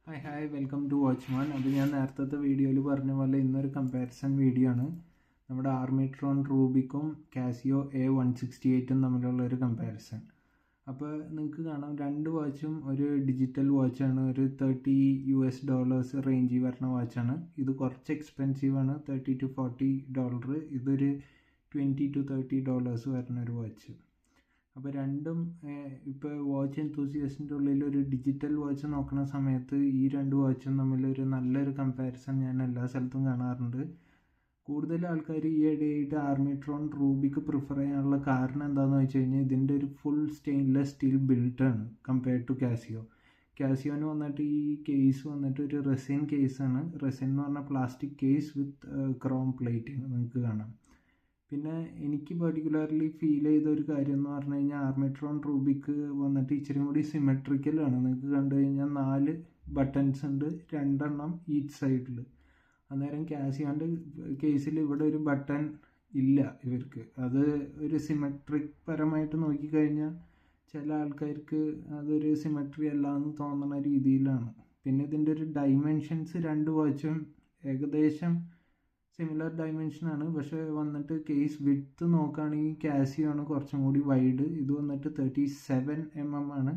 Hi welcome to watchman. അപ്പോൾ ഞാൻ നേരത്തെ വീഡിയോയിൽ പറഞ്ഞ പോലെ ഇന്നൊരു കമ്പാരിസൺ വീഡിയോ ആണ്. നമ്മുടെ ആർമിട്രോൺ റൂബിക്കും കാസിയോ A168 തമ്മിലുള്ള ഒരു കമ്പാരിസൺ. അപ്പോൾ നിങ്ങൾക്ക് കാണാം, രണ്ട് വാച്ചും ഒരു ഡിജിറ്റൽ വാച്ചാണ്. ഒരു $30 റേഞ്ചിൽ വരുന്ന വാച്ചാണ്. ഇത് കുറച്ച് എക്സ്പെൻസീവാണ്, $30 to $40. ഇതൊരു $20 to $30 വരുന്ന ഒരു വാച്ച്. അപ്പോൾ രണ്ടും ഇപ്പോൾ വാച്ച് എന്തൂസിയസ്റ്റിൻ്റെ ഉള്ളിൽ ഒരു ഡിജിറ്റൽ വാച്ച് നോക്കുന്ന സമയത്ത് ഈ രണ്ട് വാച്ചും തമ്മിലൊരു നല്ലൊരു കമ്പാരിസൺ ഞാൻ എല്ലാ സ്ഥലത്തും കാണാറുണ്ട്. കൂടുതൽ ആൾക്കാർ ഈ ഇടയായിട്ട് ആർമിട്രോൺ റൂബിക്ക് പ്രിഫർ ചെയ്യാനുള്ള കാരണം എന്താണെന്ന് വെച്ച് കഴിഞ്ഞാൽ ഇതിൻ്റെ ഒരു ഫുൾ സ്റ്റെയിൻലെസ് സ്റ്റീൽ ബിൽട്ടാണ് കമ്പയർഡ് ടു കാസിയോന് വന്നിട്ട് ഈ കേസ് വന്നിട്ട് ഒരു റെസിൻ കേസാണ്. റെസിൻ എന്ന് പറഞ്ഞാൽ പ്ലാസ്റ്റിക് കേസ് വിത്ത് ക്രോം പ്ലേറ്റിങ് നിങ്ങൾക്ക് കാണാം. പിന്നെ എനിക്ക് പർട്ടിക്കുലർലി ഫീൽ ചെയ്ത ഒരു കാര്യം എന്ന് പറഞ്ഞു കഴിഞ്ഞാൽ ആർമിട്രോൺ റൂബിക്ക് വന്നിട്ട് ഇച്ചിരി കൂടി സിമെട്രിക്കലാണ്. നിങ്ങൾക്ക് കണ്ടു കഴിഞ്ഞാൽ 4 ബട്ടൺസ് ഉണ്ട്, 2 ഈച്ച് സൈഡിൽ. അന്നേരം കാസിയോൻ്റെ കേസിൽ ഇവിടെ ഒരു ബട്ടൺ ഇല്ല ഇവർക്ക്. അത് ഒരു സിമെട്രിക് പരമായിട്ട് നോക്കിക്കഴിഞ്ഞാൽ ചില ആൾക്കാർക്ക് അതൊരു സിമെട്രി അല്ല എന്ന് തോന്നുന്ന രീതിയിലാണ്. പിന്നെ ഇതിൻ്റെ ഒരു ഡൈമെൻഷൻസ് രണ്ട് വാച്ചും ഏകദേശം സിമിലർ ഡൈമെൻഷനാണ്. പക്ഷേ വന്നിട്ട് കേസ് വിഡ്ത്ത് നോക്കുകയാണെങ്കിൽ കാസിയോ ആണ് കുറച്ചും കൂടി വൈഡ്. ഇത് വന്നിട്ട് 37 ആണ്,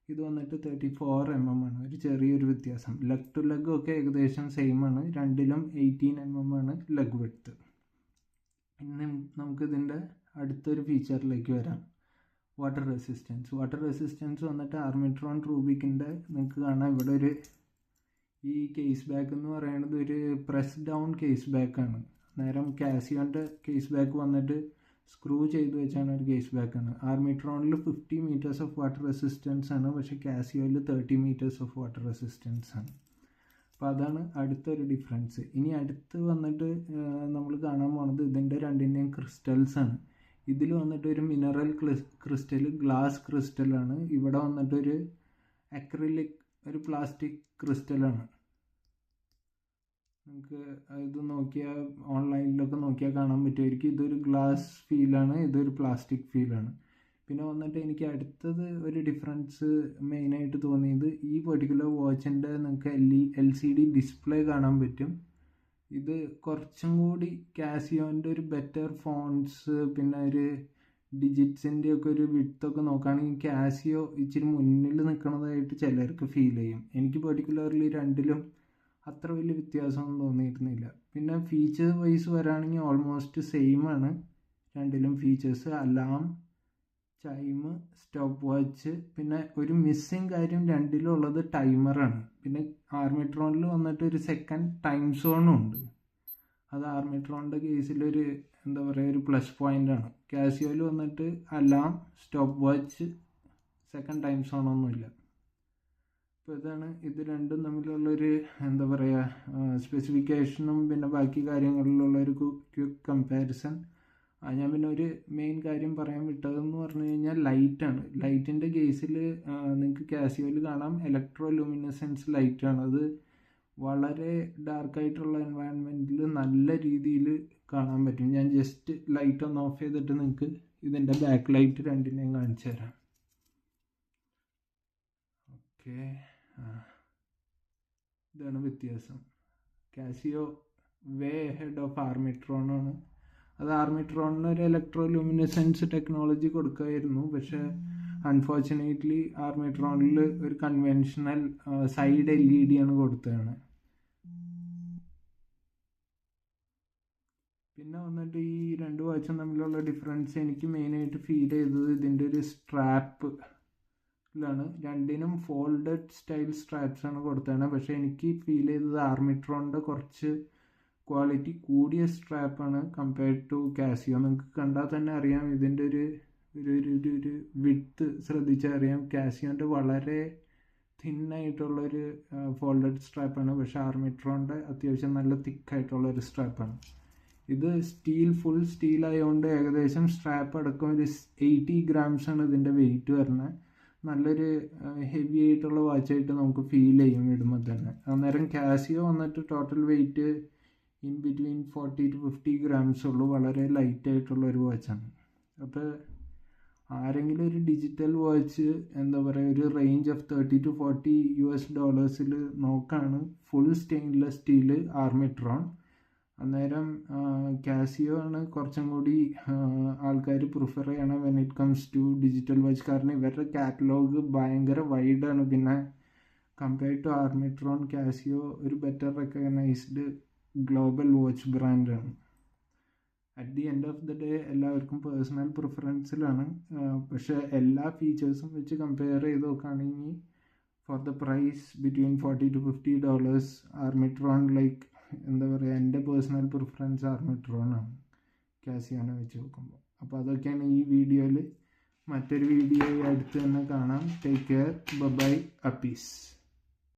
ഇത് വന്നിട്ട് 34 ആണ്. ഒരു ചെറിയൊരു വ്യത്യാസം. ലെഗ് ടു ലെഗ് ഒക്കെ ഏകദേശം സെയിം ആണ്. രണ്ടിലും 18 ആണ് ലെഗ് വിഡ്ത്ത്. ഇനി നമുക്കിതിൻ്റെ അടുത്തൊരു ഫീച്ചറിലേക്ക് വരാം, വാട്ടർ റെസിസ്റ്റൻസ് വന്നിട്ട് ആർമിട്രോൺ റൂബിക്കിൻ്റെ നിങ്ങൾക്ക് കാണാം ഇവിടെ ഒരു ഈ കേസ് ബാക്ക് എന്ന് പറയുന്നത് ഒരു പ്രസ് ഡൗൺ കേസ് ബാക്കാണ്. നേരം കാസിയോൻ്റെ കേസ് ബാക്ക് വന്നിട്ട് സ്ക്രൂ ചെയ്ത് വെച്ചാണ് ഒരു കേസ് ബാക്കാണ്. ആർമിട്രോണിൽ 50 meters ഓഫ് വാട്ടർ റെസിസ്റ്റൻസ് ആണ്, പക്ഷേ കാസിയോയിൽ 30 meters ഓഫ് വാട്ടർ റെസിസ്റ്റൻസ് ആണ്. അപ്പോൾ അതാണ് അടുത്തൊരു ഡിഫറൻസ്. ഇനി അടുത്ത് വന്നിട്ട് നമ്മൾ കാണാൻ പോണത് ഇതിൻ്റെ രണ്ടിൻ്റെയും ക്രിസ്റ്റൽസ് ആണ്. ഇതിൽ വന്നിട്ട് ഒരു മിനറൽ ക്രിസ്റ്റൽ, ഗ്ലാസ് ക്രിസ്റ്റലാണ്. ഇവിടെ വന്നിട്ടൊരു അക്രിലിക് ഒരു പ്ലാസ്റ്റിക് ക്രിസ്റ്റലാണ്. നമുക്ക് ഇത് നോക്കിയാൽ ഓൺലൈനിലൊക്കെ നോക്കിയാൽ കാണാൻ പറ്റുമായിരിക്കും. ഇതൊരു ഗ്ലാസ് ഫീലാണ്, ഇതൊരു പ്ലാസ്റ്റിക് ഫീലാണ്. പിന്നെ വന്നിട്ട് എനിക്ക് അടുത്തത് ഒരു ഡിഫറൻസ് മെയിനായിട്ട് തോന്നിയത് ഈ പെർട്ടിക്കുലർ വാച്ചിൻ്റെ നിങ്ങൾക്ക് LCD ഡിസ്പ്ലേ കാണാൻ പറ്റും. ഇത് കുറച്ചും കൂടി കാസിയോൻ്റെ ഒരു ബെറ്റർ ഫോൺസ് പിന്നെ ഒരു ഡിജിറ്റ്സിൻ്റെ ഒക്കെ ഒരു വിഡ്ത്തൊക്കെ നോക്കുകയാണെങ്കിൽ കാസിയോ ഇച്ചിരി മുന്നിൽ നിൽക്കുന്നതായിട്ട് ചിലർക്ക് ഫീൽ ചെയ്യും. എനിക്ക് പെർട്ടിക്കുലർലി രണ്ടിലും അത്ര വലിയ വ്യത്യാസമൊന്നും തോന്നിയിരുന്നില്ല. പിന്നെ ഫീച്ചേഴ്സ് വൈസ് വരാണെങ്കിൽ ഓൾമോസ്റ്റ് സെയിം ആണ് രണ്ടിലും features. Alarm, chime, stop watch. പിന്നെ ഒരു മിസ്സിങ് കാര്യം രണ്ടിലും ഉള്ളത് ടൈമറാണ്. പിന്നെ ആർമിട്രോണിൽ വന്നിട്ട് ഒരു സെക്കൻഡ് ടൈം സോണും ഉണ്ട്. അത് ആർമിട്രോണിൻ്റെ കേസിലൊരു എന്താ പറയുക ഒരു പ്ലസ് പോയിൻ്റാണ്. കാസിയോയിൽ വന്നിട്ട് alarm, stop watch, second time സോണൊന്നുമില്ല. അപ്പോൾ ഇതാണ് ഇത് രണ്ടും തമ്മിലുള്ളൊരു എന്താ പറയുക സ്പെസിഫിക്കേഷനും പിന്നെ ബാക്കി കാര്യങ്ങളിലുള്ളൊരു ക്വിക്ക് കമ്പാരിസൺ. ഞാൻ പിന്നെ ഒരു മെയിൻ കാര്യം പറയാൻ വിട്ടതെന്ന് പറഞ്ഞു കഴിഞ്ഞാൽ ലൈറ്റാണ്. ലൈറ്റിൻ്റെ കേസിൽ നിങ്ങൾക്ക് കാസിയോയിൽ കാണാം ഇലക്ട്രോ ലൂമിനസെൻസ് ലൈറ്റാണ്. അത് വളരെ ഡാർക്കായിട്ടുള്ള എൻവയൺമെൻറ്റിൽ നല്ല രീതിയിൽ കാണാൻ പറ്റും. ഞാൻ ജസ്റ്റ് ലൈറ്റ് ഒന്ന് ഓഫ് ചെയ്തിട്ട് നിങ്ങൾക്ക് ഇതിൻ്റെ ബാക്ക് ലൈറ്റ് രണ്ടിനെയും കാണിച്ചു തരാം. ഓക്കെ, ഇതാണ് വ്യത്യാസം. കാസിയോ വേ ഹെഡ് ഓഫ് ആർമിട്രോണാണ്. അത് ആർമിട്രോണിന് ഒരു ഇലക്ട്രോ ലൂമിനസെൻസ് ടെക്നോളജി കൊടുക്കുമായിരുന്നു. പക്ഷേ അൺഫോർച്ചുനേറ്റ്ലി ആർമിട്രോണിൽ ഒരു കൺവെൻഷണൽ സൈഡ് LED ആണ് കൊടുത്തതാണ്. പിന്നെ വന്നിട്ട് ഈ രണ്ട് വാച്ചും തമ്മിലുള്ള ഡിഫറൻസ് എനിക്ക് മെയിനായിട്ട് ഫീൽ ചെയ്തത് ഇതിൻ്റെ ഒരു സ്ട്രാപ്പിലാണ്. രണ്ടിനും ഫോൾഡഡ് സ്റ്റൈൽ സ്ട്രാപ്സ് ആണ് കൊടുത്തതാണ്. പക്ഷേ എനിക്ക് ഫീൽ ചെയ്തത് ആർമിട്രോണിൻ്റെ കുറച്ച് ക്വാളിറ്റി കൂടിയ സ്ട്രാപ്പാണ് കമ്പയർഡ് ടു കാസിയോ. നിങ്ങൾക്ക് കണ്ടാൽ തന്നെ അറിയാം ഇതിൻ്റെ ഒരു വിഡ്ത്ത് ശ്രദ്ധിച്ചാൽ അറിയാം. കാസിയോൻ്റെ വളരെ തിന്നായിട്ടുള്ളൊരു ഫോൾഡഡ് സ്ട്രാപ്പാണ്, പക്ഷേ ആർമിട്രോണിൻ്റെ അത്യാവശ്യം നല്ല തിക്കായിട്ടുള്ളൊരു സ്ട്രാപ്പാണ്. ഇത് ഫുൾ സ്റ്റീൽ ആയതുകൊണ്ട് ഏകദേശം സ്ട്രാപ്പ് അടക്കം ഒരു 80 grams ആണ് ഇതിൻ്റെ വെയിറ്റ് വരുന്നത്. നല്ലൊരു ഹെവി ആയിട്ടുള്ള വാച്ചായിട്ട് നമുക്ക് ഫീൽ ചെയ്യും ഇടുമ്പോൾ തന്നെ. അന്നേരം കാസിയോ വന്നിട്ട് total wait in between 40 to 50 grams ഉള്ളൂ. വളരെ ലൈറ്റായിട്ടുള്ള ഒരു വാച്ചാണ്. അപ്പോൾ ആരെങ്കിലും ഒരു ഡിജിറ്റൽ വാച്ച് എന്താ പറയുക ഒരു റേഞ്ച് ഓഫ് $30 to $40 നോക്കാണ് ഫുൾ സ്റ്റെയിൻലെസ് സ്റ്റീല് ആർമിട്രോൺ. അന്നേരം കാസിയോ ആണ് കുറച്ചും കൂടി ആൾക്കാർ പ്രിഫർ ചെയ്യണം when it comes to digital watch. കാരണം ഇവരുടെ കാറ്റലോഗ് ഭയങ്കര വൈഡാണ്. പിന്നെ കമ്പയർഡ് ടു ആർമിട്രോൺ കാസിയോ ഒരു ബെറ്റർ റെക്കഗ്നൈസ്ഡ് ഗ്ലോബൽ വാച്ച് ബ്രാൻഡാണ്. At the end of the day എല്ലാവർക്കും പേഴ്സണൽ പ്രിഫറൻസിലാണ്. പക്ഷേ എല്ലാ ഫീച്ചേഴ്സും വെച്ച് കമ്പയർ ചെയ്ത് നോക്കുകയാണെങ്കിൽ for the price between $40 to $50 Armitron like എന്താ പറയുക എൻ്റെ പേഴ്സണൽ പ്രിഫറൻസ് ആർമിട്രോൺ ആണ് കാസിയോനെ വെച്ച് നോക്കുമ്പോൾ. അപ്പോൾ അതൊക്കെയാണ് ഈ വീഡിയോയിൽ. മറ്റൊരു വീഡിയോ അടുത്ത് തന്നെ കാണാം. Take care, bye, അപ്പീസ്.